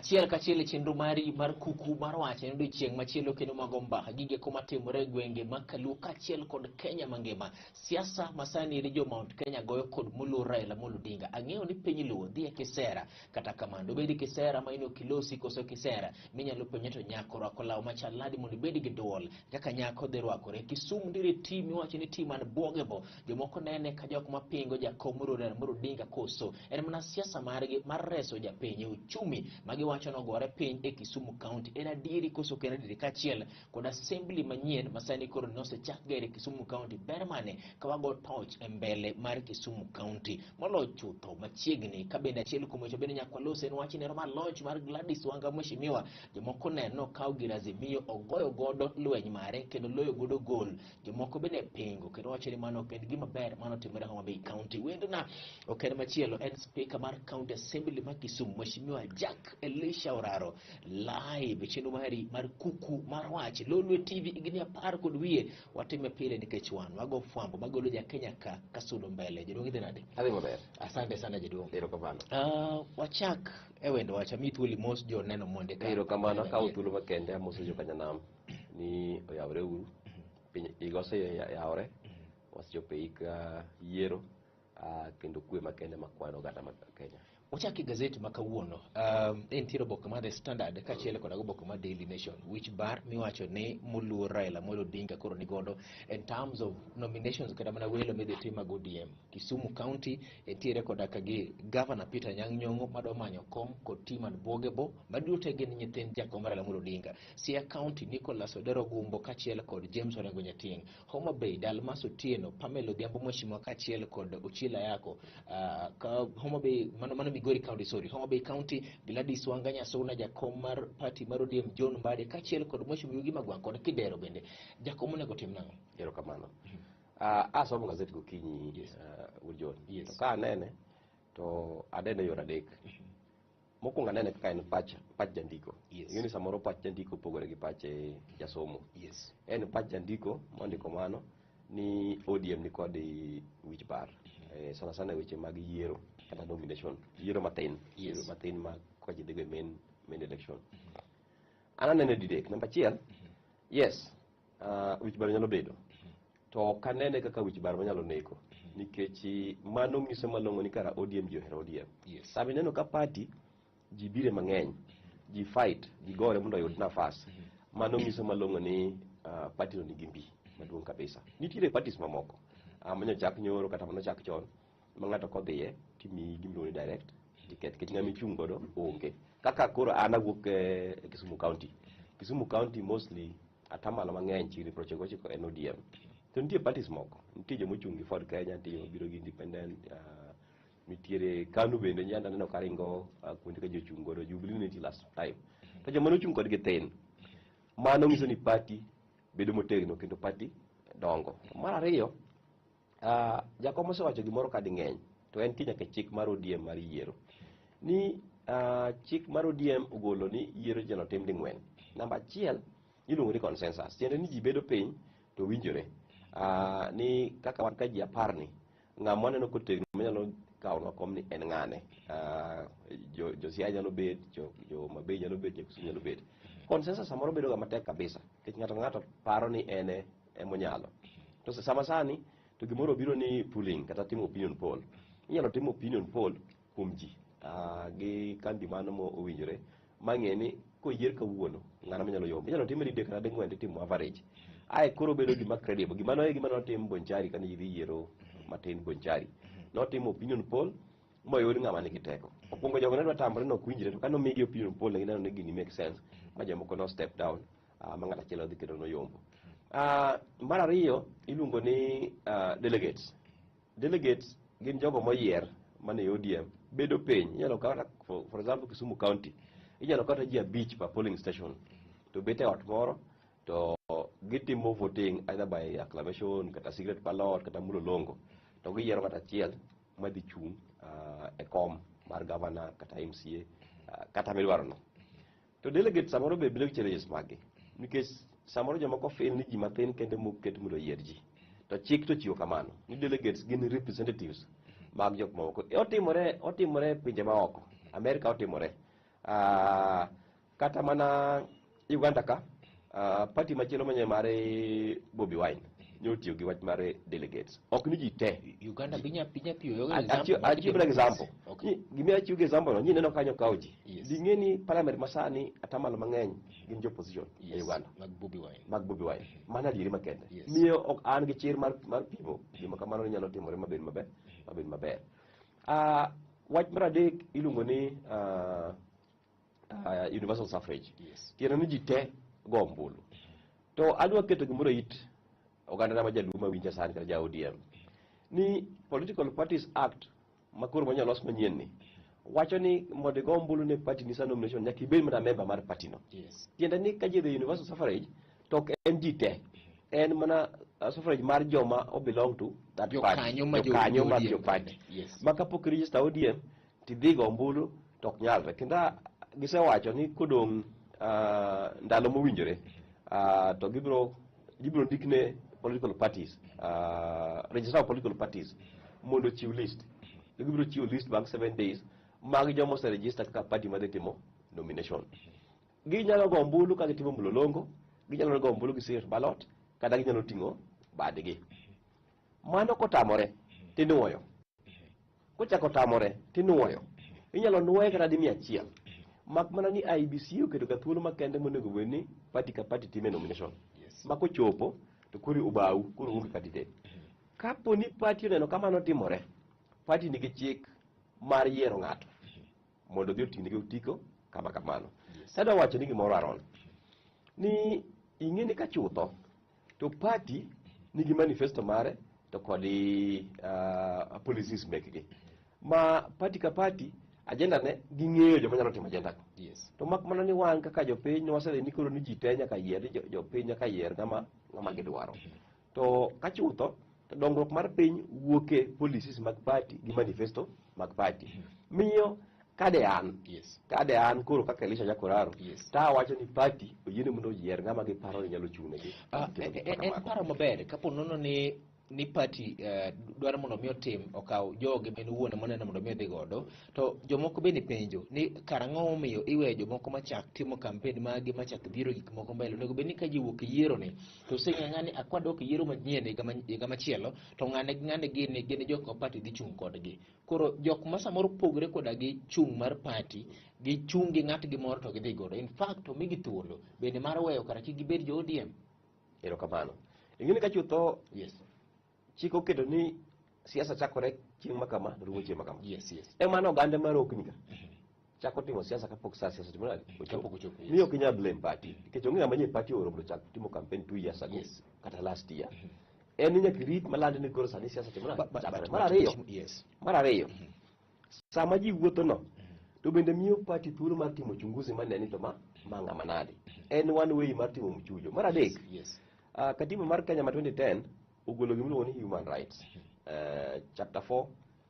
Achiel kachiel chenro mari mar kuku mar wache no chieng machielo kendo magomba gige kuma timore gwenge makalu kachiel kod Kenya mangima. Siasa masani ri jo Mount Kenya goyo kod mulu Raila Amolo Odinga. Ang'eyo ni piny luo dhi e Kisera kata kamano bedi Kisera ma ino Kilosi koso Kisera minyalo penjo to nyako rwako law machal nadi mondo bedi gi duol kaka nyako dhi rwakore. Kisumu ndire tim iwacho ni tim man bwogebo jomoko nene ka jok mapingo jakom Raila Amolo Odinga koso en mana siasa margi mar reso japiny uchumi magiwacho nogore piny e Kisumu County en adieri koso kendo adieri kachiel kod assembly manyien masani koro nosechak gere Kisumu County ber mane kawago touch e mbele mar Kisumu County molo chutho machiegni ka bende achiel kuom weche bende nyakwa lose en wachi nero mar launch mar Gladys Wanga Mheshimiwa jomoko neno kaw gi Azimio ogoyo godo lweny mare kendo loyo godo gol jomoko bende pingo kendo wacho ni mano ok en gima ber mano timore Homa Bay County wendna ok en machielo en speaker mar County Assembly mar Kisumu Mheshimiwa Jack Elisha Oraro live chenro mari mar kuku mar wach Lolwe TV igni 10 kod wiye watime pile nikech wan wago fwambo magolo ja Kenya ka kasudo mbele jodongi dhenade adhi maber asante sana jodong erokamano wachak e wendo wacha mituli mos jo neno monde ka erokamano ka uthulo makende amoso jo Kanyanam ni oyawre uru piny igose yawre wasjope ika yiero kendo kwe makende makwano gata ma Kenya. Wachaki gazeti makawuono entiero boka ma The Standard kachiel kod boka ma Daily Nation which bar miwacho ne moluor Raila Amolo Odinga koro ni godo in terms of nominations kada mana welo midhi tima go ODM Kisumu County entiere kod kagi Governor Peter Anyang' Nyong'o mado manyo kom kod Timan Bogebo maduto gin nyithind jakom Raila Amolo Odinga. Siaya County Nicholas Odero Gumbo kachiel kod James Orengo Nyating. Homa Bay Dalmas Otieno Pamela Odhiambo Mheshimiwa kachiel kod Ochila Yako ka Homa Bay mano Migori County sorry Homa Bay County Gladys Wanga Nyasuna jakom mar party mar ODM John Mbadi kachiel kod Mheshimiwa Yugi Magwang kod Kidero bende jakom onego tim nang'o erokamano asomo gazeti gokinyi John to ka anene to adene yor adek mokwongo anene kaka en pach jandiko ing'eni samoro pach jandiko opogore gi pach jasomo en pach jandiko mondiko mano ni ODM ni kod wich bar sana sana weche mag yiero kata nomination yiero matin ma kwa jidego main election ananene didek namba achiel yes wich bar nyalo bedo to kanene kaka wich bar manyalo neko nikech mano nyiso malong'o ni kara ODM ji ohero ODM sabi neno ka party ji bire mang'eny ji fight ji gore mondo oyud nafas mano nyiso malong'o ni party no nigi mbi maduong' kabisa nitiere parties mamoko manyo chak nyoro kata mano chak chon ma ng'ato kodhiye timiyi gimiluongo ni direct ticket kech ng'ama ichung' godo onge kaka koro an awuok e Kisumu County mostly atamalo mang'eny chiri 99 en ODM to nitie parties moko nitie jomo chung' gi Ford Kenya nitie jomo biro gi independent nitiere KANU bende nyanda neno karingo kuonde ka jochung' godo Jubilee nitie last time to joma nochung' kodgi tin mano nyiso ni party bedo motegno kendo party dongo. Mar ariyo jakom osewacho gimoro kadi ng'eny to en nyaka chik mar ODM mar yiero ni chik mar ODM ogolo ni yiero jano tim ding'wen. Namba achiel iluongo ni consensus tiende ni ji bedo piny to winjore ni kaka wan ka ji 10 ni ng'ama neno kotegno manyalo kawo kom ni en ng'ane jo Siaya nyalo bet jo Mabei nyalo bet jo Kisumu nyalo bet consensus samoro bedo ga matek kabisa nikech ng'ato paro ni ene emonyalo to sama sani to gimoro biro ni polling kata timo opinion poll inyalo timo opinion poll kuom ji gi kambi mano mo owinjore mang'e ni koyier kawuono ng'ano manyalo yombo inyalo timo dide kata ding'wen timo average koro bedo gima credible gima notim Bonchari kane ji yiero matin Bonchari notimo opinion poll moyud ng'ama nigi teko okwongo jogo ne dwa tamre no kwinjre to kano migi opinion poll ngineno ni gini make sense ma jomoko no step down ma ng'ata chielo dhi kendo no yombo mar ariyo iluongo ni delegates gin jogo moyier mane ODM bedo piny inyalo kata for example Kisumu County inyalo kata ji 5 per polling station to bete ot moro to gitimo voting either by acclamation kata secret ballot kata mulo longo to giyiero kata achiel madhi chung' e kom mar governor kata MCA kata midwaro no to delegate samoro be bedo challenges magi nikech samoro jomoko feel ni ji mathin kende moket mondo yier ji to chik to chiwo kamano ni delegates gin representatives mag jok moko otimore pinje maoko America otimore Kata mana Uganda ka parti machielo manye mare Bobi Wine nyotiyo gi wach mare delegates ok ni ji te Uganda pinya piyo achiwo example gimi achiwo gi example no nyine no kanyo kauji dingeni parliament masani atamalo mang'eny gin jo opposition e Uganda mag Bobi Wine mana diere makende miyo ok an gi chir mar pimo gima kamano nyalo timore mabed maber wach mar adek iluongo ni universal suffrage tiende ni ji te go ombulu to adwa keto gimoro it oganda na majaluo mawinja sani kata ja ODM ni Political Parties Act makoro manyalo los manyien ni wacho ni mondo go ombulu ne party ni nomination nyaka ibed mana member mar party no tiende ni ka ji the universal suffrage to ok en ji te en mana suffrage mar joma o belong to that party kanyo mar jo party maka pok register ODM tidhi go ombulu to ok nyalre kendo gisewacho ni kodong ndalo mowinjore to gibro ndikne political parties register political parties mondo chiw list gibro chiwo list bang 7 days mag jomo se register kaka party madhi timo nomination ginyalo go ombulu ka gitimo mlolongo ginyalo go ombulu gi secret ballot kada ginyalo tingo badgi mano kotamore tinuoyo kochako tamore tinuoyo inyalo nuoye kata di 100 mak mana ni IBC oketo ka thuolo makende monego weni party ka party time nomination mako chopo to kuri ubau kuri ungi candidate kapo ni party neno kamano timore party nigi chik mar yiero ng'ato mondo dhi otingi otiko kama kamano sada wacho ni gimoro aron ni ing'eni ka chutho to party nigi manifesto mare to kodi policies mekgi ma party ka party agenda ne ging'eyo joma nyalo timo agenda ko to mak mana ni wan kaka jopiny wasere ni koro ni ji te nyaka yier jopiny nyaka yier ng'ama gidwaro to ka chutho to dongruok mar piny wuoke policies mag party gi manifesto mag party miyo kade an koro kaka Elisha Jakoraro ta wacho ni party oyiene mondo yier ng'ama giparo ni nyalo chungnegi en paro maber kapo nono ni party dwaro mondo mi otim okaw joge ben wuone moneno mondo mi odhi godo to jomoko bende penjo ni karang'o momiyo iweyo jomoko machak timo campaign magi machak biro gik moko mbele onego bed ni ka ji wuok yiero ni to ng'ani akwadok yiero manyien higa machielo to ng'ane gin jok party dhi chung kodgi koro jok ma samoro pogre koda gi chung mar party gi chung gi ng'at gi moro to gidhi godo in fact to migi thuolo bende mar weyo kara ki gibed jo ODM erokamano ing'eni ka chutho chiko kedo ni siasa chakore chieng' makama rumo chieng' makama mano oganda mar okniga chako timo siasa kapok siasa timore ochopo miyo ok inyal blame party nikech onge ng'ama nye party oro bro chako timo campaign 2 years ago kata last year en nyaka rit malande ni koro sani siasa timore mar ariyo sama ji wuotho no to bende miyo party thuolo mar timo chunguzi maneni to ma ng'ama nade en one way mar timo mchujo mar adek katiba mar Kenya ma 2010 ogolo gimiluongo ni human rights chapter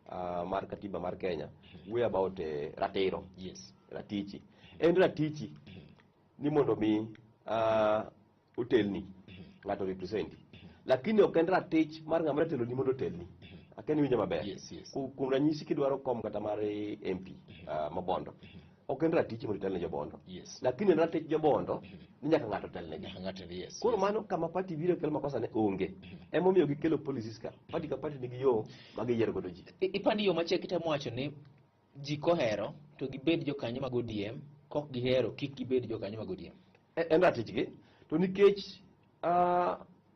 4 mar katiba mar Kenya way about ratiro ratichi en ratichi ni mondo mi otelni ng'ato represent lakini ok en ratich mar ng'ama ratelo ni mondo otelni akeni winjo maber kuom ranyisi kidwaro kom kata mar MP mabondo ok en ratich mondo otelne jobondo lakini en ratich jobondo ni nyaka ng'ato telnegi koro mano kama party biro kelo makosa ne onge emomiyo gikelo policies ka party nigi yo magiyiero godo ji ipani yo machiek kitemo wacho ni ji kohero to gibed jokanyo mag ODM kok gihero kik gibed jokanyo mag ODM en ratichgi to nikech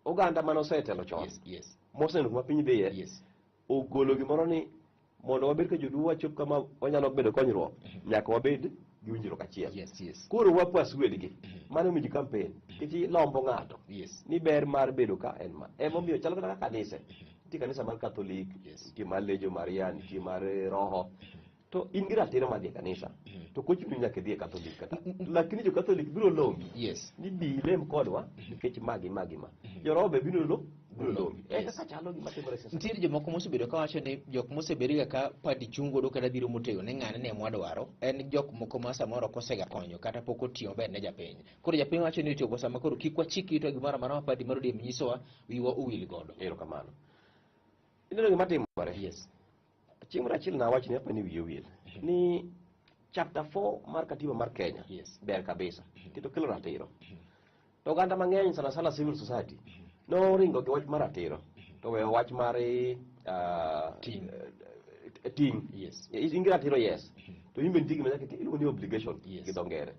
oganda mano osetelo chon moseneno kuma piny dhiye ogolo gimoro ni mondo wabed ka joduo wachop kama wanyalo bedo konyruok nyaka wabed gi winjruok achiel koro wapas wedgi mano miji campaign kich lombo ng'ato ni ber mar bedo ka en ma emomiyo chalo kaka kanisa nitie kanisa mar Catholic nitie mar Lejo Maria nitie mar Roho to in gi ratiro mar dhi kanisa to kochuni nyaka dhi Catholic kata lakini jo Catholic biro lombi ni bi lem kodwa nikech magi ma jo Roho be biro lombi kaka chalo gima timore sasa nitiere jomoko mosebedo ka wacho ni jok mosebedo ka party chungo do kata biro motego ne ng'ane ne mwadwaro en jok moko ma samoro kosega konyo kata pok otiyo ber ne japiny koro japiny wacho ni otiyo sama koro kik wachiki to gimoro amora ma party mar ODM nyisowa wiwa owil godo erokamano ineno gima timore chieng' moro achiel nawacho ni apani wiye wil ni chapter 4 mar katiba mar Kenya Yes. ber kabisa kendo kelo ratiro to oganda mang'eny sana sana civil society no ringo gi wach mar ratiro to weyo wach mar ting Yes. ingi ratiro yes to imbe nitigi manyaka iluongo ni obligation Yes. gi dho ngere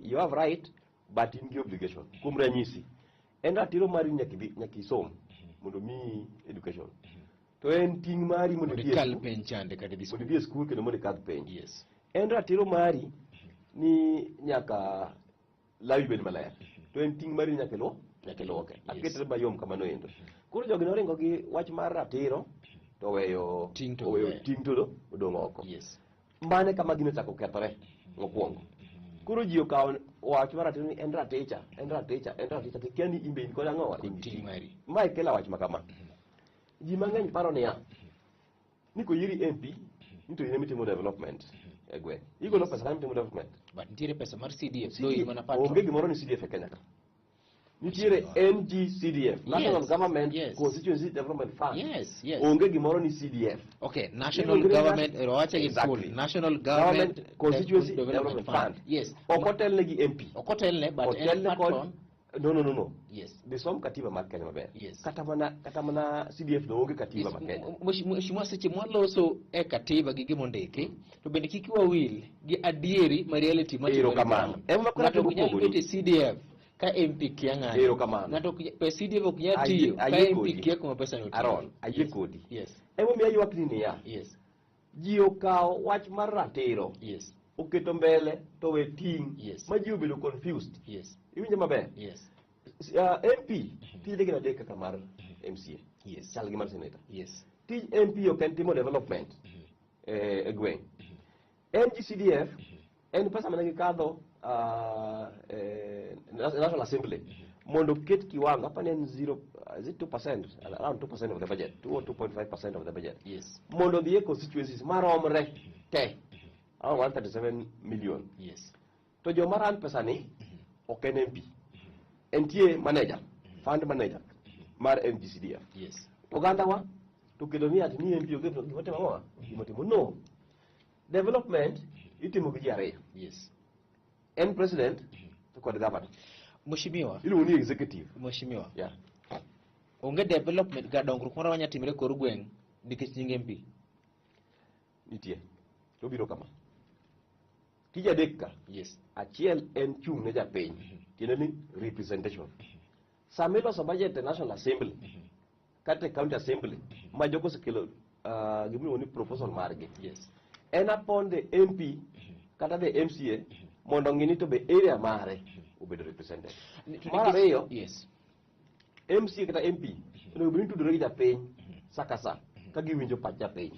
you have right but in gi obligation kuom ranyisi en ratiro mari nyaka isom mondo mi education to en ting mari mondo Kal pen chande kata mondo idhi e skul kendo mondo ikadh penj. Yes. En ratiro mari ni nyaka lawi bed maler. To en ting mari nyaka iluoke. Aketre mayom kamano endo. Koro jogi noringo gi wach mar ratiro to weyo Ting to odong' oko. Yes. Mane kama gino chako kethore mokwongo. Koro ji okawo wach mar ratiro ni en raticha. To kia ni imbe in kod ang'owa. Ting mari. Mae kela wach makama. Ji mang'eny paro niya, ni koyieri MP, ni to in emitimo development e gweng'. Igolo pesa mitimo development. But nitiere pesa mar CDF. Do mana patron. Onge gimoro ni CDF e Kenya ka. Nitiere NGCDF, National Government Constituency Development Fund. Yes. Onge gimoro ni CDF. Okay, National Government, Exactly. National Government Constituency Development Fund. Yes. Okotelne gi MP. Okotelne, but en patron. No. Yes. Disom katiba mar Kenya maber. Yes. Kata mana CDF no onge katiba mar Kenya. Mheshimiwa seche mwaloso e katiba gi gimondiki, to bende kik wawil gi adieri ma reality ma Ero kamano. Ema ng'ato ok nyal bet e CDF ka MP kia ng'ato. Ero kamano. Ng'ato pe CDF ok nyal tiyo ka MP kia kuma pesa no tiyo. Aron, ayie kodi. Yes. Ema miya ywak ni niya. Yes. Ji okawo wach mar ratiro. Yes. Oketo mbele to we ting. Yes. Ma ji obedo confused. Yes. Iwinjo maber? Yes. MP tije gina adek kaka mar MCA. Yes. Chal gi mar senator. Yes. Tij MP ok en timo development e gweng'. NGCDF en pesa mane gikadho National Assembly mondo ket kiwango apani en 2%, around 2% of the budget, 2 or 2.5% of the budget. Yes. Mondo dhiye constituencies maromre te around 137 million. Yes. To joma ran pesa ni ok en MP. Entie manager, fund manager mar NGCDF. Yes. Oganda wa to kelo ni ati ni MP ogeto gimotimo ang'owa gimotimo no. Development itimo gi ji ariyo. Yes. En president to kod governor. Mheshimiwa. Iluongo ni executive. Mheshimiwa. Yeah. Onge development ga dongruok moro manya timre kor gweng' nikech nying MP. Nitie. To biro kama. Tija adek ka. Yes. Achiel en chung' ne japiny. Tiende ni representation. Sama iloso budget e National Assembly kata e County Assembly ma jogo osekelo gimiluongo ni proposal margi. Yes. En upon the MP kata the MCA mondo ng'ini to be area mare obedo represented. Mar ariyo, yes. MCA kata MP onego bed ni tudore gi japiny saka sa ka giwinjo pach japiny.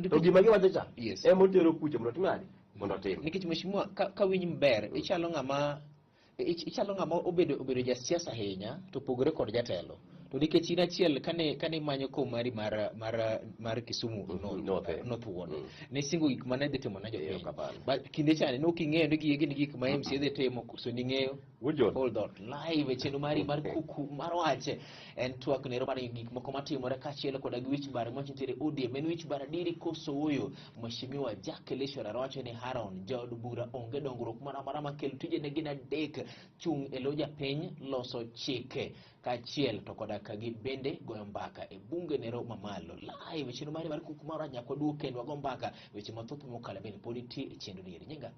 To gima giwacho cha Yes. ema otero kuche mondo otim nade mondo otim. Nikech mheshimiwa ka winj maber ichalo ng'ama obedo jasiasa ahinya to pogore kod jatelo. To nikech in achiel kane manyo kom mari mar Kisumu North Wuon. Ne singo gik mane dhi timo na jopiny. But kinde chane no king'eyo ni gik ma MCA dhi timo so ning'eyo. Hold on. Live chenro mari mar kuku mar wache en twak nero mar gik moko matimore kachiel kod wich bar moch nitiere ODM en wich bar adiri koso oyo Mheshimiwa Jack Elishora wacho ni Haron jaod bura onge dongruok mara makelo tije ne gin adek chung e lo japiny loso chike kachiel to koda kagi bende goyo mbaka e bunge nero mamalo live chenro mari mar kuku mar nyakwa duok kendo go mbaka weche mathoth mokalo bende politi e chenro ni nyinga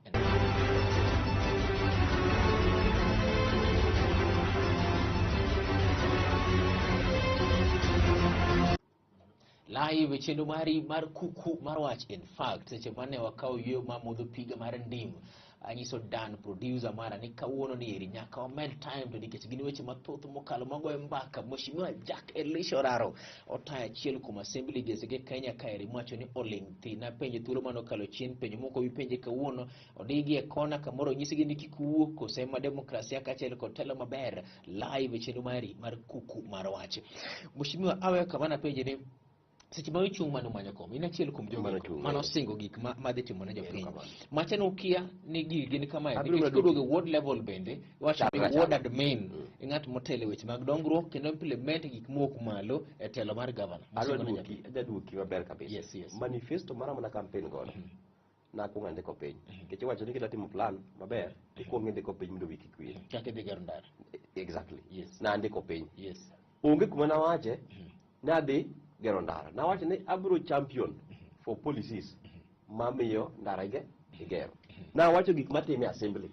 live chenro mari mar kuku mar wach in fact seche mane wakawo yweyo ma modho piga mar ndim anyiso Dan producer mara ni kawuono ni eri nyaka wamed time to nikech gin weche mathoth mokalo magoyo mbaka Mheshimiwa Jack Elishoraro otaya achiel kuom assembly gesege Kenya kaeri mwacho ni oling thi na penjo thuolo manokalo chien penjo moko wi penje kawuono odigi e kona kamoro nyisigi ni kikuwuok kosema demokrasia kachiel kod telo maber live chenro mari mar kuku mar wach Mheshimiwa awe kamana penje ni seche ma ichung' mano manyo kom in achiel kuom jogo mano singo gik ma dhi timo ne jopiny machano ukia ni gigi ni kama nikech koduogo ward level bende wacho ni ward admin ng'at motelo weche mag dongruok kendo implement gik moko malo e telo mar governor ajaduoki maber kabisa. Yes. Manifesto mara mana campaign godo na kuongo andiko piny nikech wacho ni kidwa timo plan maber ikuongo indiko piny mondo wiki kwir kaka dhi gero ndara. exactly Yes. na andiko piny Yes. onge kuma nawache nadhi gero ndara nawacho ni abiro champion for policies mamiyo ndara igero nawacho gik matime assembly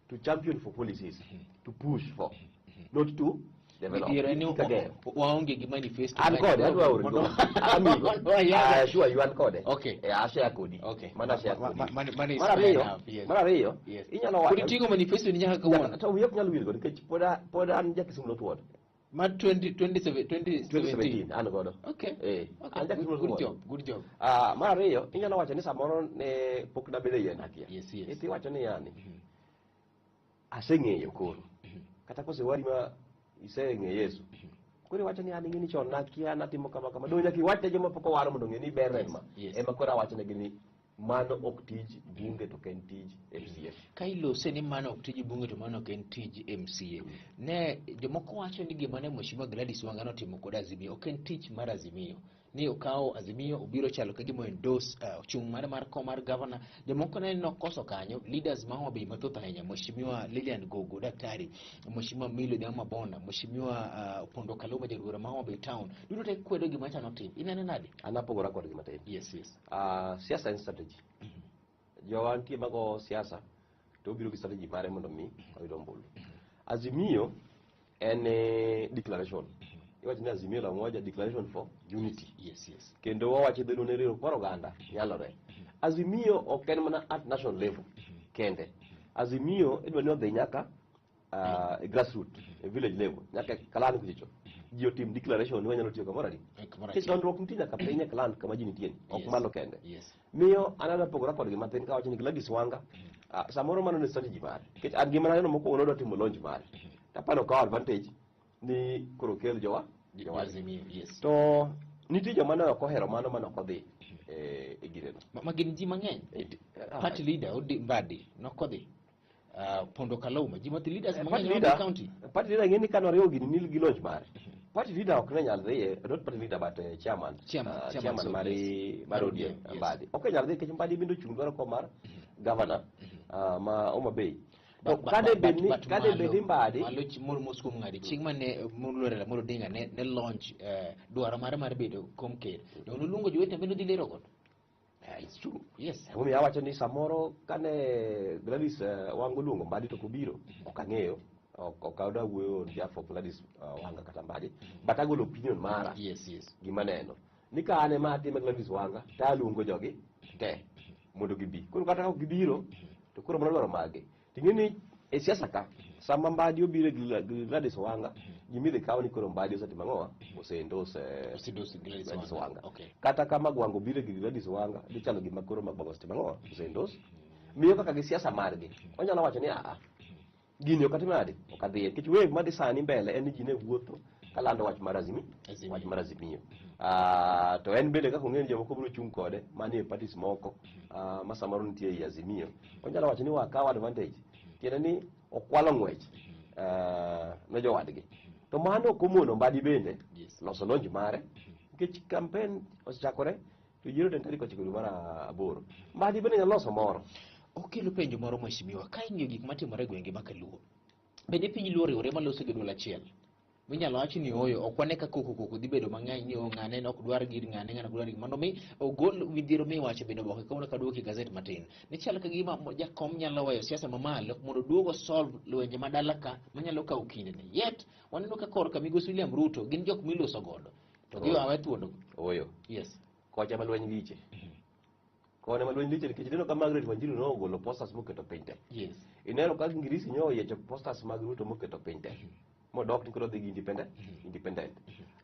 to champion for policies to push for not to develop waonge gi manifesto an kode adwa oro go amigo sure you an kode okay ashare kodi okay mana share kodi mara riyo inyalo wacho tingo manifesto ni nyaka kawuono to wiyo nyalo wirgo nikech pod an jakisumu tuodo ma 2017 an godo okay an jakisumu good job mara riyo inyalo wacho ni samoro ne pok nabede yien akia yes iti wacho ni yani aseng'eyo koro kata kosewari ma iseng'e Yesu koro wacho ni an ing'eni chon nakia natimo kama kama do nyaka iwachne joma pok owaro mondo ng'e ni ber ema koro awachonegi ni mano ok tij bunge to ken tij MCA ka ilose ni mano ok tij bunge to mano ok en tij MCA ne jomoko wacho ni gima ne Mheshimiwa Gladys Wanga notimo kod Azimio ok en tich mar Azimio ni okawo Azimio obiro chalo ka gima endorse chung' mar kom mar governor jomoko ne nokoso kanyo leaders ma Homa Bay mathoth ahinya Mheshimiwa Lilian Gogo daktari Mheshimiwa Milo Nyama Bona Mheshimiwa Opondo Kaluma jagoro ma Homa Bay town duto te kwedo gima cha notim inene nade anapogora kod gima tim yes siasa en strategy jowa nitie mago siasa to obiro gi strategy mare mondo mi oyud ombulu Azimio en declaration iwacho ni Azimio la moja declaration for unity yes kendo wawacho dhano ne riwruok mar oganda nyalore Azimio ok en mana at national level kende Azimio idwa ni odhi nyaka grassroots village level nyaka kalan kuchicho ji otim declaration ni wanyalo tiyo kamoro adi kech dondruok nitie nyaka piny kalan kama ji nitie ok malo kende miyo anada pogora kodgi matin ka wacho ni Gladys Wanga samoro mano ne strategy mare kech an gima naneno mokwongo nodwa timo launch mare tapano kawo advantage ni koro kel jowa Azimio to nitie joma ne ok ohero mano mane ok odhi e gireno ma gin ji mang'eny party leader Odi Mbadi nokodhi Pondo Kaluma ji mathi leaders mang'eny e county party leader ng'eni ka noriwo gini nil gi launch mare party leader ok ne nyal dhi not party leader but chairman mar ODM Mbadi ok nyal dhi kech Mbadi bende ochung' dwaro ko mar governor ma Homa Bay kade bedni Mbadi malo moskum ngadi chieng' mane Muluorela Molo Odinga ne launch dwaro mar bedo kom ker to noluongo jowetene bende dhi lero godo it's true yes omi awacho ni samoro kane Gladys Wanga luongo Mbadi to kobiro ok ang'eyo ok awda wuoyo behalf of Gladys Wanga kata Mbadi but agolo opinion mara yes gima neno ni ka ane ma atime Gladys Wanga ta aluongo jogi te mondo gibi koro kata ka ok gibiro to koro mana dwaro mage ting'eni e siasa ka sama Mbadi obiro gi Gladys Wanga gimidhi kawo ni koro Mbadi osetimo ang'owa osendose Gladys Wanga kata kama Gwango biro gi Gladys Wanga dhi chalo gima koro Magwango osetimo ang'owa osendose miyo kaka gi siasa margi onyalo wacho ni gini ok atim nade ok adhiye nikech wave madhi sani mbele en ni ji ne wuotho kalando wach mar Azimio to en bende kaka ong'e ni jomoko biro chung' kode manie parties moko ma samoro nitie ei Azimio onyalo wacho ni wakaw advantage tiende ni okwalo ng'wech ne jowadgi to mano ok omono Mbadi bende loso launch mare nikech campaign osechakore to yiero en tarik 9 mar 8 Mbadi bende nyalo loso moro okelo penjo moro Mheshimiwa ka ing'iyo gik matimore e gwenge ma Kaluo bende piny Luo riwore maloso gi duol achiel minyalo wach ni oyo ok wane ka koko dhi bedo mang'eny ni ng'ane ok dwar gir ng'ane ok dwar gir mano mi ogol midhiero mi wacho bende oboke kawuono ka duoki gazet matin ni chal ka gima jakom nyalo weyo siasa mamalo mondo duogo solve lwenje madala ka manyalo kawo kinde ne yet waneno ka korka migosi William Ruto gin jok miloso godo to giwa we thuondo oyo yes kocha malweny liche kone malweny liche nikech neno ka Margaret Wanjiru nogolo posters moketo piny te yes ineno ka Ingirisi nyo oyiecho posters mag Ruto moketo piny te modok ni koro dhi gi independent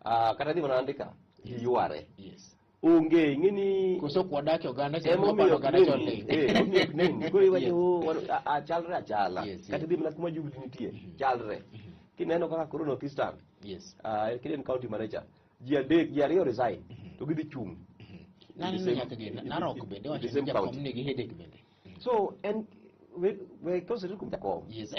kata dhi mana andika yuare onge ing'eni koso kwadake oganda koro iwacho achalre achala kata dhi mana kuma Jubilee nitie chalre kineno kaka koro North Eastern Kiden County Manager ji ariyo resign to gidhi chung' Narok bende wacho ni jakom nigi headache bende so en we consider kum jakom. Yes.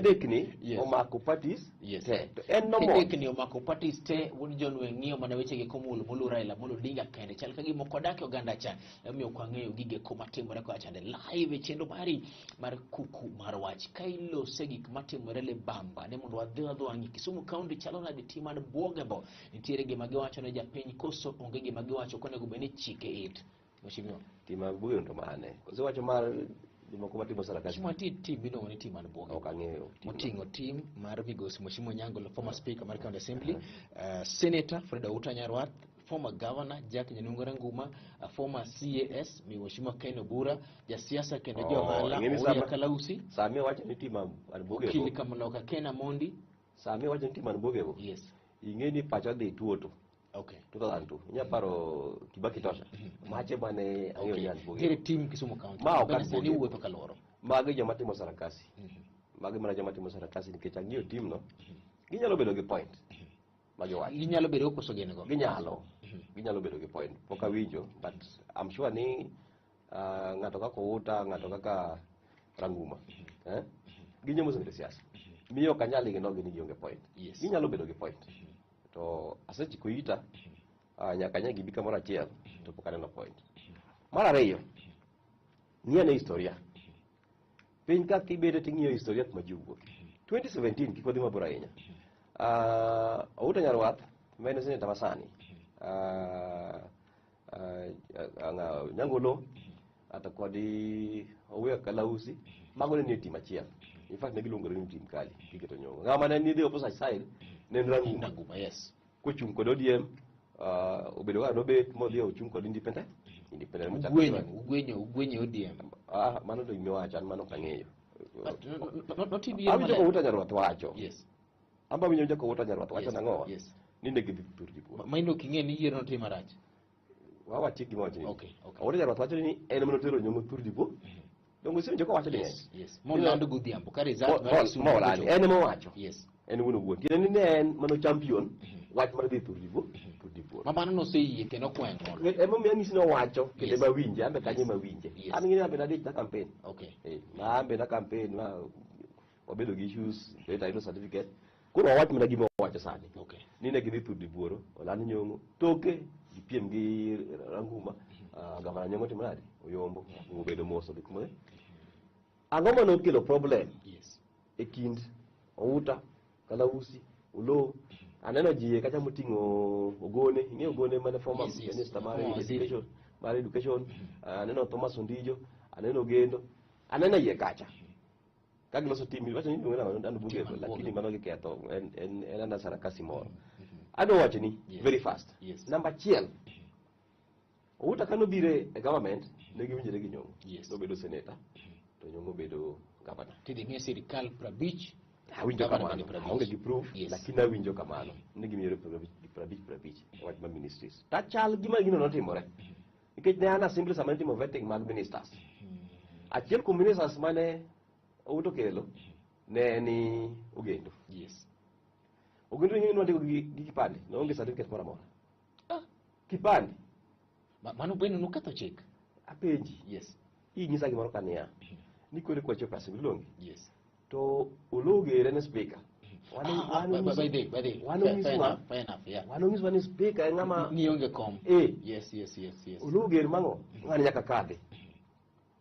Dekni Yes. omako parties Yes. te. To en no mo. Dekni omako parties te won John Weng'iyo mana weche gi komul mulu Raila mulu Odinga kende chal ka gimo kodake oganda cha emiyo kwang'eyo gige koma timore ko achande live chendo mari mar kuku mar wach ka ilose gik matimore le bamba ne mondo wadhi ang'i Kisumu County chalo na ditima buogebo nitiere gima giwacho ne japiny koso onge gima giwacho konego beni chike it Mheshimiwa Tima buyo ndo mane. Kosewacho mar jomoko matimo sarakasi. Mheshimiwa tim bino ni tim man buogebo. Ok ang'eyo. Moting'o tim mar Migosi Mheshimiwa Nyangolo, former speaker mar County Assembly, Senator Fred Outa Nyarwath, former governor Jack Nyanungore Nguma, former CAS Mheshimiwa Ken Obura, jasiasa kendo johala Oya Kalausi, Samia wacho ni tima man buogebo. Kili Kamloka Ken Amondi. Samia wacho ni tima man buogebo. Yes. Ing'e ni pacho dhi tuoto. Okay. 2002. Inya paro Kibaki tosha. Mache bane ang'eyo yan buogebo. Nitiere tim Kisumu County. Ma ok Bende sani wuotho kaloro. Magi joma timo sarakasi. Magi mana joma timo sarakasi nikech ang'eyo tim no. Ginyalo bedo gi point. Magi wacho. Ginyalo bedo koso gene go. Ginyalo bedo gi point. Pok awinjo, but I'm sure ni ng'ato kaka Outa, ng'ato kaka Ranguma. Ginyomo singre siasa. Miyo kanyali ginogi ni gionge point. Yes. Ginyalo bedo gi point. To asechiko ita nyaka nyagi bi kamoro achiel to pok aneno point. Mar ariyo, ng'iyo ne historia. Piny ka kibede ting'iyo historia kuma ji wuok. 2017 kik wadhi mabor ahinya. Outa Nyarwath mane seneta masani. Nyangolo ata kodi Oya Kalausi mago ne tim achiel. In fact ne giluongore ni tim kali kiketo nyongo. Ng'ama ne ni the opposite side ne Ranguma, yes. Kochung' kod ODM obedo ga nobet modhi ochung' kod independent Ugwenyo ODM. Mano do imiwacho an mano kang'eyo. No TV Awinjo ko Outa Nyarwath wacho. Yes. Amba winjo ko Outa Nyarwath wacho nang'o? Yes. Ni ne gidhi tur dipo. Maindo king'e ni yiero no tim marach. Wawachi gima wacho ni. Okay. Outa Nyarwath wacho ni en mano tero nyongo tur dipo. Dongo isenjo ko wacho ni. Yes. Molando godhiambo ka result Molandi en emo wacho. Yes. En wuon wuon. Tiene ni en mano champion wach mar dhi tur dipo. Mano no seyie kendo kweng'o. Emo miya ng'isi no wacho kendo mawinje ambe kanye mawinje. An ng'ini ambe na dich na campaign. Okay. Ma ambe na campaign ma wabedo gi issues data ino certificate. Koro wawach mana gima wacho sani. Okay. Ni ne gidhi tur dibuoro, olani nyongo. Toke gipiem gi Ranguma. Gavana nyongo timnade Oyombo obedo moso dik mo. Ang'o mano kelo problem? Yes. E kind Outa, Kalausi, Oloo, aneno ji kacha moting'o Ogone, ing'eyo Ogone mane former minister mar education, aneno Thomas Ondijo, aneno Gendo, aneno yie kacha. Ka giloso tim, wacho ni duong'e na ando buge, lakini mano giketho, en anda sarakasi moro. Adwa wacho ni, very fast. Number achiel, Outa kano bire e government, ne giwinjore gi Nyong'o. Nobedo senator, to Nyong'o bedo governor. Tidhi ng'e sirikal 50. Awinjo kamano, aonge gi proof, lakini awinjo kamano. Ne gimiyore 50 wach ma ministries. Tachal gima gino notimore. Nikech ne an assembly sama timo vetting mag ministers. Achiel kuom ministers mane Outa kelo ne ni Ogendo. Yes. Ogendo ng'e ndiko gi kipande, noonge certificate moro amora. Kipande. Mano bende noketho chik. Apenji. Yes. Hii nyisa gimoro kania. Ni kwere kwa chopa assembly longi. Yes. To Oloo ne speaker. Wanong'iswa ni speaker ng'ama nionge kom. Yes. Oloo mang'o ng'ani nyaka kadhi.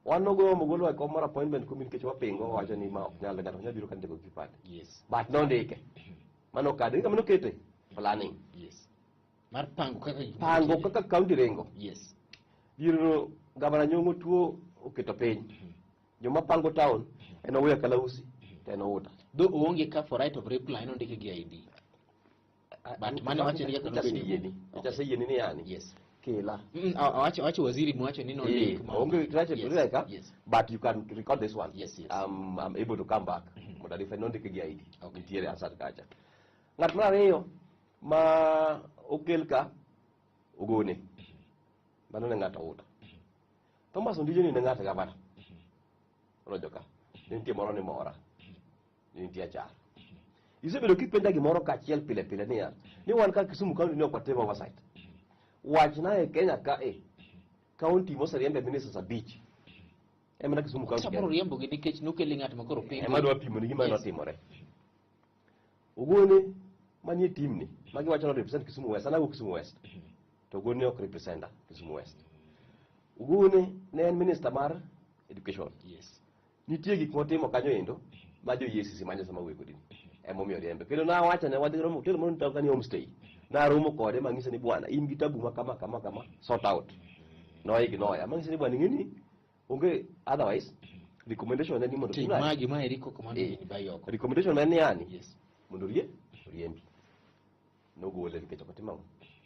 Wan nogombo golo kom mar appointment communication wapingo wacho ni ma ok nyal ng'ato nyalo biro kandiko kipande. Yes. But nondike. Mano kadhi kama nokete planning. Yes. Mar pango kaka county rengo. Yes. Biro gavana Nyong'o tuo oketo piny. Joma pango town en Oya Kalausi. Outa. Do uonge ka for right of reply no ndike gi ID. But mane wacho ni kaka yeni. Itaseyeni ni yani. Yes. Kela. Wacho waziri mwacho ni no ndike. Onge right to reka. Yes. But you can record this one. Yes. I'm able to come back. Moda if I no ndike gi ID. Nitiere asat kacha. Ng'at mar ariyo ma okel ka Ogone. Mano ne ng'ato Outa. Thomas Ondijo ni ne ng'ato gavana. Rojo ka. Nitie moro ni mora. Nitie achar. Isebedo kipenja gimoro kachiel pile pile niya. Ni wan ka Kisumu County ni ok watimo oversight. Wach na e Kenya ka county moseriembe ministers abich. ema na Kisumu County samoro riembo gi nikech nokeli ng'at makoro piny ema dwa pimo ni gima notimore. Ogone manie team ni magi wacho no represent Kisumu West, anago Kisumu West to ogone ok representa Kisumu West. Ogone ne en minister mar education. Yes. Nitie gik motimo kanyo endo ma jo EACC manyo sama wuok kodini ema omiyo riembe. Kendo na wacho ne wadhi romo hotel mon tawka ni homestay na romo kode mang'ise ni bwana in gi tabu ma kama sort out no ignore mang'ise ni bwana ng'eni onge otherwise recommendation ne ni mondo tim magi ma eriko komando ni bayoko recommendation ne ni yani yes mondo riembi no gole nikech ok otimo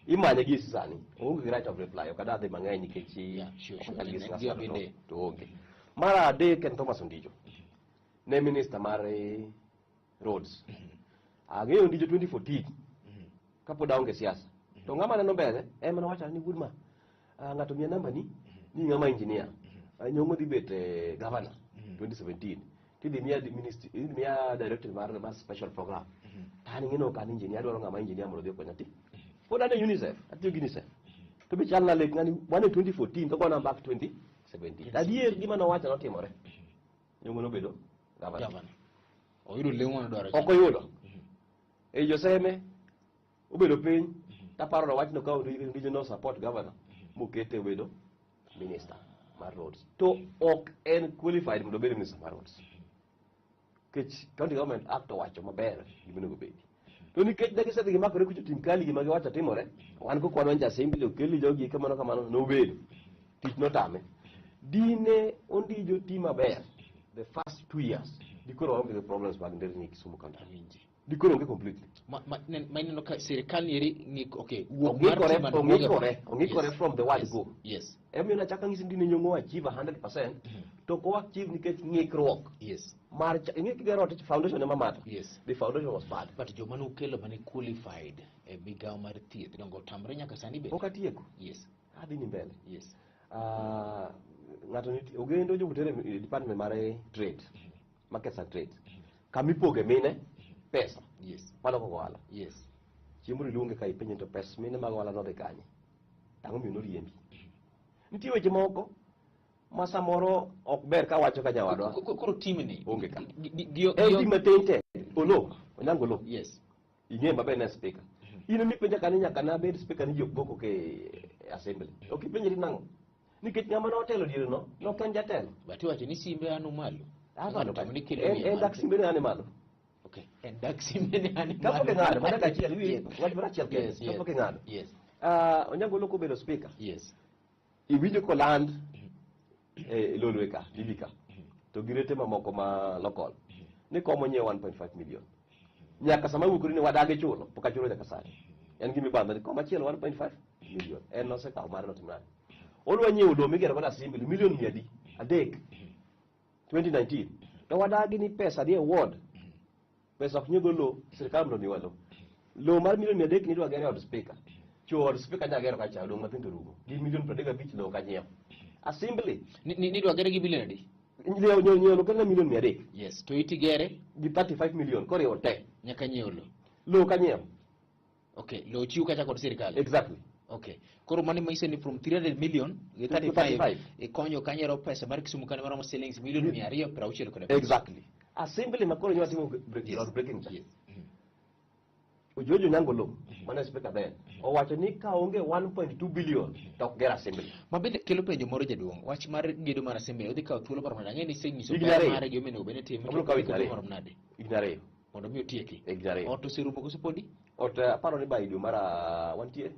imanye gi sani onge gi right of reply ok adhi mang'eny nikech to onge mara adek en Thomas Ondijo ne minister mar roads ang'eyo Ondijo 2014 kapod aonge siasa to ng'ama neno mbele ema nowacho ni Woodma ng'ato miya namba ni ng'ama engineer nyongo dhi bet governor 2017 tidhi miya director mar special program tani ng'ino kan engineer adwaro ng'ama engineer mondo dhi okonya ti pod ane UNICEF atiyo gi UNICEF to be chal na lek ng'ani wane 2014 to gona back 2017 adier gima nowacho notimore nyongo nobedo governor oyudo lewo na dwaro ok oyudo e Joseme obedo piny taparo na wachno ka Ondijo no support governor mokete obedo minister mar roads to ok en qualified mondo obed minister mar roads kech county government act owacho maber gimonego bedi to nikech negisedhi gimakore kucho tim kali gima giwacho timore wan ko kwanwa nja assembly okeli jogi kamano nobedo tich notame dine Ondijo ti maber the first 2 years dikoro onge the problems mag nderni Kisumu County dikoro onge completely maineno ka sirikal yeri ni okay ongikore from the word go yes emiyo nachaka ng'isi ndine nyongo achieve 100% to ko achieve nikech ng'ikruok yes mar ng'ikigero ot foundation ema matter yes the foundation was bad but joma nokelo mane qualified e migawo mar thieth dongo tamre nyaka sani be ok atieko yes adhi ni mbele yes ng'ato ogendo jobutere department mar trade markets and trade kamipoge mine pesa yes palo ko wala yes chiemo iluonge ka ipenje to pesa mine mag wala no de kanye ang'o miyo noriembi nitie weche moko ma samoro ok ber ka wacho ka nyawadwa koro timni onge ka tim matente onyango lo yes ing'e maber ne speaker in mipenja kani nyaka na bed speaker ni jok moko ke assembly ok ipenjri nang'o nikech ng'ama notelo diere no nok en jatelo but wacho ni simbe anu malo en dak simbe ne ane malo okay en dak simbe ne ane malo kapok ng'ado mana kachiel wach mar achiel kende kapok ng'ado yes onyango lo kobedo speaker yes iwinjo ko land lolwe ka libika to girete mamoko ma local ni komo nyiewo 1.5 million nyaka sama wukuri ni wadage chulo pok achulo nyaka sani en gimi bamba ni komo achiel 1.5 million en nosekawo mare notimnade olwa nyiewo lo migero godo assembly million 300 2019 to wadagi ni pesa die ward pesa ok nyego lo sirikal mondo miwa lo mar million 300 ni dwa gero od speaker chod speaker nya gero ka cha dong mathindo rugo gi million 35 lo ka nyiewo assembly ni dwa gere gi bilion adi nyiewo lo kana million 300 yes to iti gere gi 35 million koriwo te nyaka nyiewo lo ka nyiewo okay lo chiu kacha kod sirikal exactly okay koro mani maise ni from 300 million gi 35 e konyo kanyero pesa mar Kisumu County maromo shillings million 260 kod exactly assembly makoro nywa timo breaking yes. Ojojo Onyango Lo mana speaker then owacho ni ka onge 1.2 billion to ok ger assembly mabende kelo penjo moro jaduong' wach mar gedo mar assembly odhi kawo thuolo marom nade ang'e ni segniso mar jomene obene timo marom nade ignare mondo mi otieki ignare ot oserumo koso podi ot aparo ni by dwe mar wantie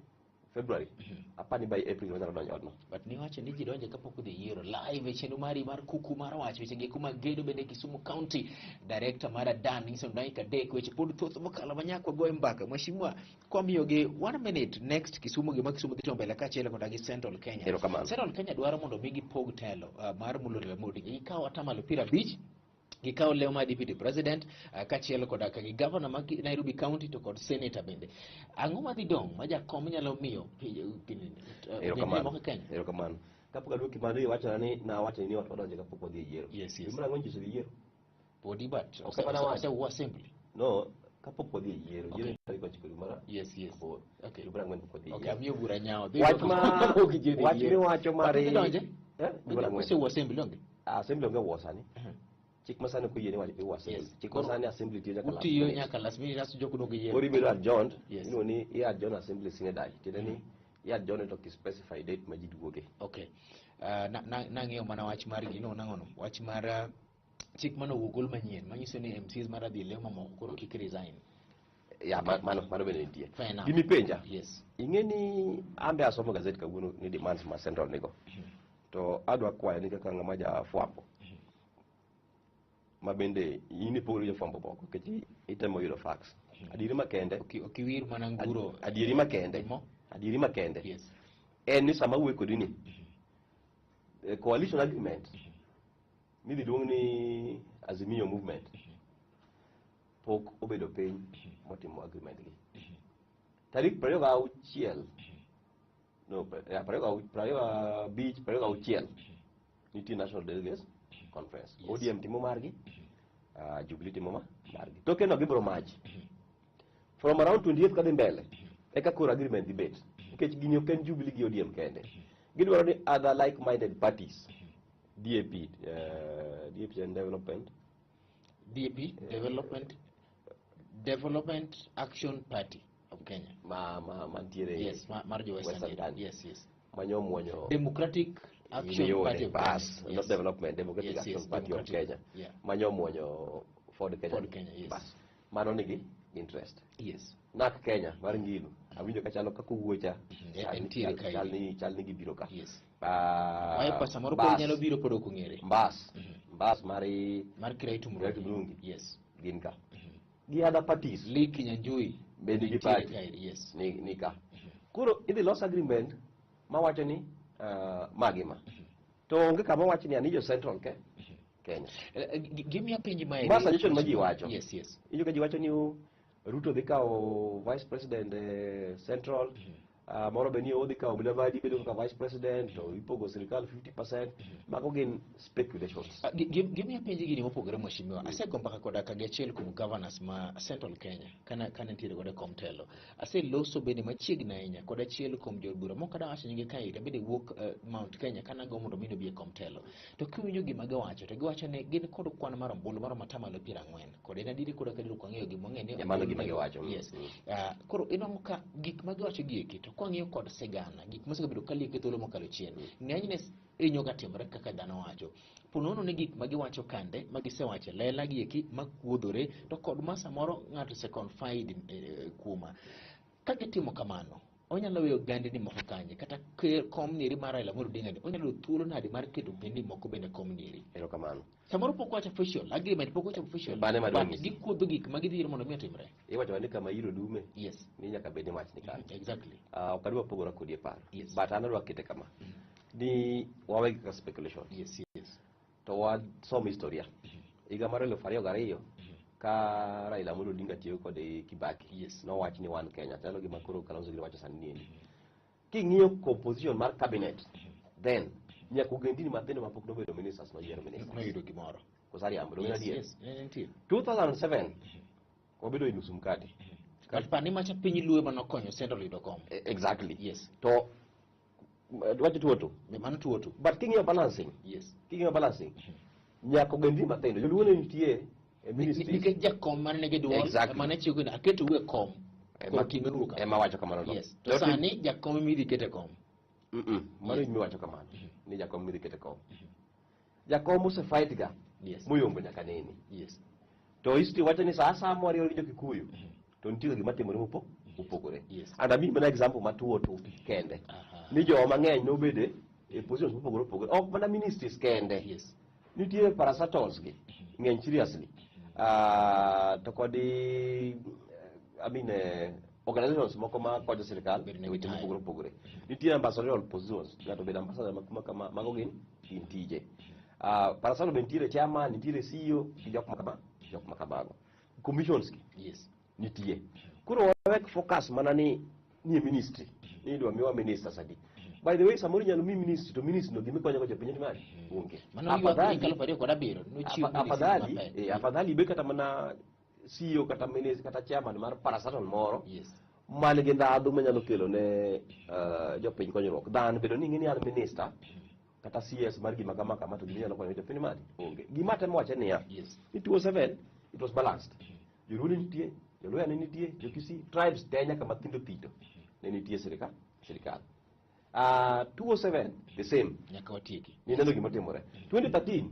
February apani by April wanyalo donjo odno but ni wacho ni ji donje kapok odhi yiero live e chenro mari mar kuku mar wach weche gi kuma gedo bende Kisumu County director mar Dan Nixon Daika Dek weche pod thoth mokalo manyakwa goe mbaka mheshimiwa kwamiyo gi 1 minute next Kisumu gi Kisumu dhi to mbele kachiel koda gi Central Kenya Central Kenya dwaro mondo migi pog telo mar Mulole Mudi ikaw atamalo 50 gikaw leo ma deputy president kachiel koda ka gi governor mag Nairobi County to kod senator bende ang'o madhi dong' ma jakom nyalo miyo erokamano kapok aduoki mano iwacho ni na wacho ni odonje kapok odhi yiero mara ng'wen jiso yiero podi but osewa assembly no kapok odhi yiero yiero tarik 9 mara okay mara ng'wen pok odhi okay amiyo bura nyawo wach ni wacho mari osewa assembly onge assembly onge wasani chik masani ko yene wali wa assembly chik masani assembly tiyo nyaka utiyo nyaka last minute asu jokuno gi yene ori bedo adjourned ino ni i adjourn assembly sine dai tidani i adjourn to ki specify date ma jiduoge okay na ng'eyo mana wach mar gino nangono wach mar chik mano wugol manyien manyiso ni MCs mar adhi leo mamoko koro kik resign ya mano bende nitie Fair enough. gimi penja yes ing'e ni ambe asomo gazeti kawuono ni demands ma central nigo to adwa kwayo ni kaka ng'ama ja fwambo ma bende in ipogori jo fwambo moko nikech itemo yudo facts adieri makende okiwir mana nguro adieri makende yes en ni sama wuoyo kodi ni coalition agreement midhi luong ni Azimio movement pok obedo piny motimo agreement gi tarik 26 no 26 nitie national delegates conference ODM timo margi Jubilee timo margi tokeno gibro maji from around 28 kadhi mbele eka koro agreement dhi bet nikech gini ok en Jubilee gi ODM kende gidwaro ni other like minded parties DAP and Development Action Party of Kenya mantiere yes mar jo Western yes manyo muonyo Democratic Action Party of Kenya not development Democratic Action Party of Kenya manyo muonyo Ford Kenya yes bas mano nigi interest yes nak Kenya mar ngilu awinjo kachalo kako wuocha chal ni gibiro ka yes wae pasa moro ko nyalo biro podo kungere mbas mar Kiraitu Murungi yes gin ka gi other parties Liki Nyanjui bende gi party yes ni ka kuro idhi los agreement mawacho ni magima to onge kama wacho ni anijo central Kenya give me a penji mai ma suggestion ma ji wacho yes ijo ka ji wacho ni Ruto dhi kawo vice president central moro be ni odhi kawo Mudavadi bedo kaka vice president to ipogo sirikal 50% mago gin speculations give me a penji gini mopogore mheshimiwa asego mpaka koda ka gachiel kuom governors ma central Kenya kana nitiere godo komtelo ase loso bende machiegni ahinya koda achiel kuom jobura moko kada wacho nyinge kae bende wuok Mount Kenya kana go mondo mino bie komtelo to kiwinjo gima giwacho to giwacho ni gin kod kwan mar ombulu mar matamalo 40 kod en adiri koda kadiro kwang'eyo gima ng'e ni mano gima giwacho yes koro inongo ka gik ma giwacho gieki to kwang'iyo kod sigana gik mosebedo kalieke thuolo mokalo chien ng'enyne inyo ga timore kaka dhano wacho ponono ni gik ma giwacho kande ma gisewacho lela gieki makuodhore to kod ma samoro ng'ato se confide kuma ka gitimo kamano onyalo weyo gande ni moko kanye kata kom niri mar Raila Amolo Odinga ni onyalo thuolo nadi mar keto bendi moko bende kom niri erokamano samoro pok wacho official agreement pok wacho official but gikuodho gik ma gidhiro mondo mi otimre iwacho ni kama iro dume yes ni nyaka bed ni wach ni kan exactly ok adwa pogora kodi e paro yes. but an adwa kete kama ni wawegi kaka speculation yes to wasom historia higa mar 2002 ka Raila Amolo Odinga tiyo kod Kibaki yes nowach ni wan Kenya chalo gima koro Kalonzo wacho sani ni king'iyo composition mar cabinet then nyaka ogendini mathindo mapok nobedo ministers noyiero ministers noyudo gimoro kosari ambo dong'en adier yes 2007 wabedo e nusu mkate but pani macha piny luwe manokonyo Central yudo kom exactly yes to wacho tuoto mano tuoto but king'iyo balancing yes nyaka ogendini mathindo joluo ne nitie nikech jakom mane nigi duol mane chiwo ni aketo uwe kom ema wacho kamano yes to sani jakom midhi kete kom mano mi wacho kamano ni jakom midhi kete kom jakom osefight ga moyombo nyaka nini yes to history wacho ni saa saa moriwo gi jo-Kikuyu to nitie gima timore mopogore and ami mana example matuo tu kende ni jo mang'eny nobede e positions mopogore ok mana ministries kende nitie parastatals gi ng'eny seriously to kod organizations moko ma konyo sirikal weche mopogore nitie ambassadorial positions ng'ato bedo ambassador kama mago gin tije parastatals be nitiere chairman nitiere CEO gi jok ma kamago commissions gi nitie koro wawek focus mana ni ministry ni dwa miwa ministers adi by the way samoro nyalo mi ministry to ministry no gimi konyo jopiny mari onge afadhali be kata mana CEO kata minister kata chairman mar parastatal moro man gi ndhadhu manyalo kelo ne jopiny konyruok than bedo ni ing'e ni an minister kata CS mar gima kama kama to ginyalo konyo jopiny mari onge. Gima temo wacho niya, Yes. ni 2007 it was balanced. Joluo nitie, Joluo ne nitie, Jokisii tribes te nyaka mathindo thindo ne nitie sirikal. 2007 the same. Nyaka watieki. Ineno gima timore. 2013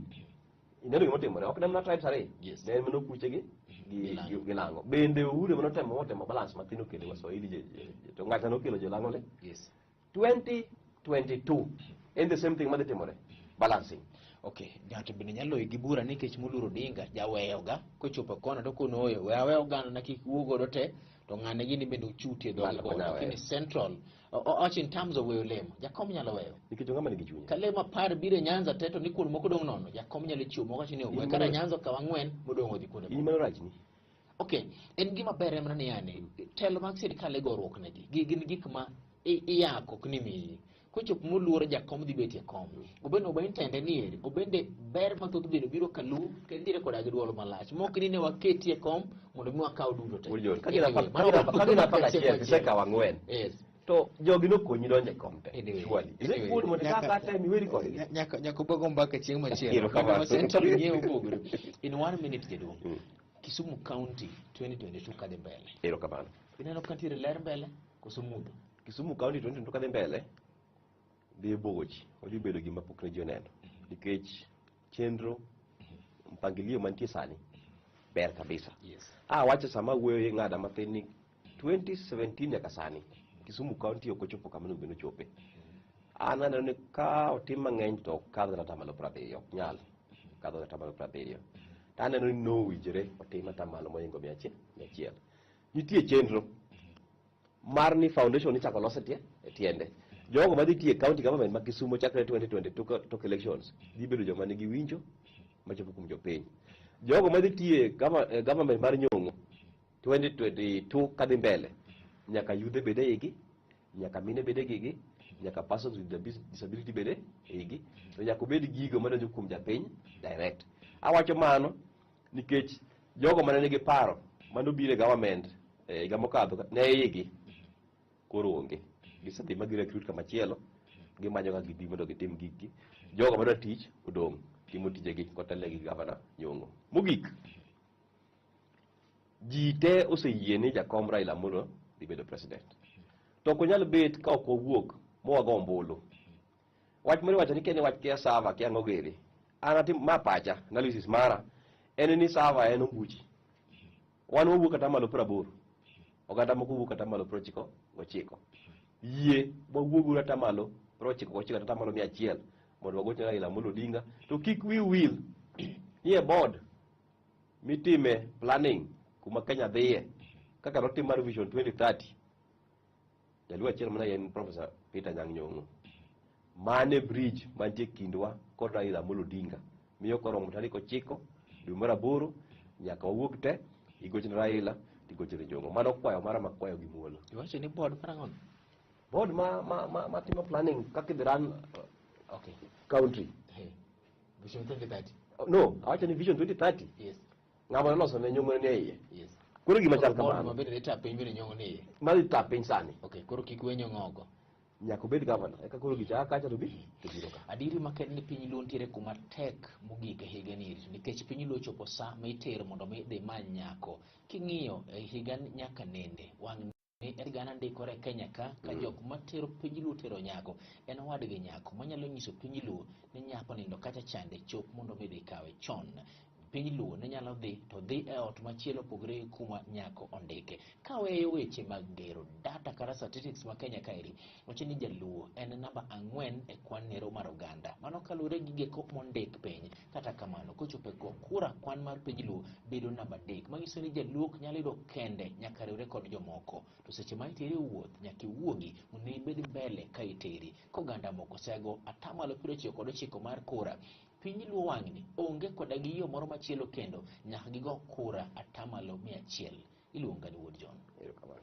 ineno gima timore. Ok nemna tribes are. Yes. Ne mano kuche gi lango. Bende Uhuru mano balance mathindo kendo Waswahili to ng'ato nokelo jolango le. Yes. 2022 in the same thing madhi timore. Balancing. Okay, ng'ato bende nyalo gi bura nikech Muluor Odinga jaweyoga kochopo kono to konoyo wewe oganda na kik wuo godo te to ng'ane gini bende uchutie dhoge Ng'ano kono konya lakini weyo. central in terms of weyo lemo jakom nyalo weyo Nikech ng'ama nigi chuny. kalema par bire Nyanza te to ni kuond moko dong' nono jakom nyalo chiwo moko chini we kata Nyanza ka wang'wen modong' odhi kuonde In moko. mano rachni. Okay, en gima ber emna ni yani telo mag sirikal e goruok negi gin gik ma iyako ok ni miyi kochop Muluor jakom dhi betie kom obende intende ni eri obende ber mathoth bende biro kalu kendire koda gi duolo malach mok ni ne waketie kom mondo mi wakaw duto te Uljon, kagina paka chiel kisekawa ang'wen. Yes. To jogi nokonyi donjo e kom te. Anyway, Surely. Is it good mondo ka time iweri kodgi? nyaka bogo mbaka chieng' machielo Ero kamano. central nyiewo pogore in 1 minute jaduong' Kisumu County 2022 kadhi mbele Ero kamano. ineno ka ntiere ler mbele koso mudho Kisumu County 2022 kadhi mbele dhi bogoji odhi bedo gima pok ne ji oneno nikech chenro mpangilio mantie sani ber kabisa. Yes. Wacho sama wuoyo e ng'ada mathin ni 2017 nyaka sani Kisumu County ok ochopo kama nobedo chope. Aneno ni ka otim mang'eny to kadho kata malo 70 ok nyal kadho kata malo 70. Aneno ni nowinjore otim kata malo moingo 100. Nitie chenro mar ni foundation ichako los e tiende. Jogo madhi tie county government ma Kisumu chakre 2022 tok elections dhi bedo joma nigi winjo machopo kuom jopiny. Jogo madhi tie government mar Nyong'o 2022 kadhi mbele nyaka yudhe bede igi, nyaka mine bede gigi, nyaka persons with disability bede igi, to nyaka obed gigo madonjo kuom japiny direct. Awacho mano nikech jogo mane nigi paro manobiro e government higa mokadho ne igi koro onge. Gisedhi ma girecruit kamachielo gimanyo ka gidhi mondo gitim gigi. Jogo madwa tich odong' timo tijegi kotelne gi gavana Nyong'o. Mogik, ji te oseyie ni jakom Raila Amolo dhi bedo president. To ok onyal bet ka ok owuok mowago ombulu. Wach moro wacho ni kene wach kia sava kia ng'ogere. An atim ma pacha analysis mara en ni sava en ombuchi. Wan wawuok kata malo 80. Oganda moko wuok kata malo 99. Yie wawuogu kata malo 99 kata malo 100 mondo wagochne Raila Amolo Odinga. To kik wi wil nie board mitime planning kuma Kenya dhiye kaka notim mar Vision 2030. Jaluo achiel mana en Professor Peter Anyang' Nyong'o. Mane bridge mantie kindwa kod Raila Amolo Odinga miyo koromo tarik 9 dwe mar 8 nyaka wawuok te igochne Raila tigochne Nyong'o. Mano kwayo mara makwayo gi muolo. iwacho ni board parang'on Board ma timo planning kaka idhi run okay country. hey Vision 2030 No, awacho ni Vision 2030. yes Ng'ama noloso ne Nyong'o ne iye. yes Koro gima chal board kamano. mabende deta piny bende Nyong'o nie Madhi ta piny sani. okay koro kik we Nyong'o oko Nyaka obed gavana. Eka koro gicha kacha to biro ka. adiri maked ni piny luo ntiere kuma tek mogik e higa ni nikech piny luo chopo sa ma itero mondo mi dhi many nyako king'iyo e higa nyaka nende wang' Edgana ndikore Kenya ka jok matero piny luo tero nyako en owadgi nyako manyalo nyiso piny luo ni nyako nindo kacha chande chop mondo mi dhi kawe chon. Piny luo ne nyalo dhi to dhi e ot machielo pogre kuma nyako ondike. Kaweyo weche mag gero data kata statistics ma Kenya kaeri wacho ni jaluo en namba 4 e kwan nero mar oganda. Mano kalure gi geko mondik piny. Kata kamano kochopo go kura kwan mar piny luo bedo namba 3. Manyiso ni jaluo nyalo yudo kende nyaka riwre kod jomoko. To seche ma iteri wuoth nyaka iwuogi mondo ibed mbele ka iteri. Koganda moko sego atamalo 99 mar kura. Piny luo wang'ni onge koda gi yo moro machielo kendo nyaka gigo kura atamalo 100. Iluonga ni Wood John. Erokamano.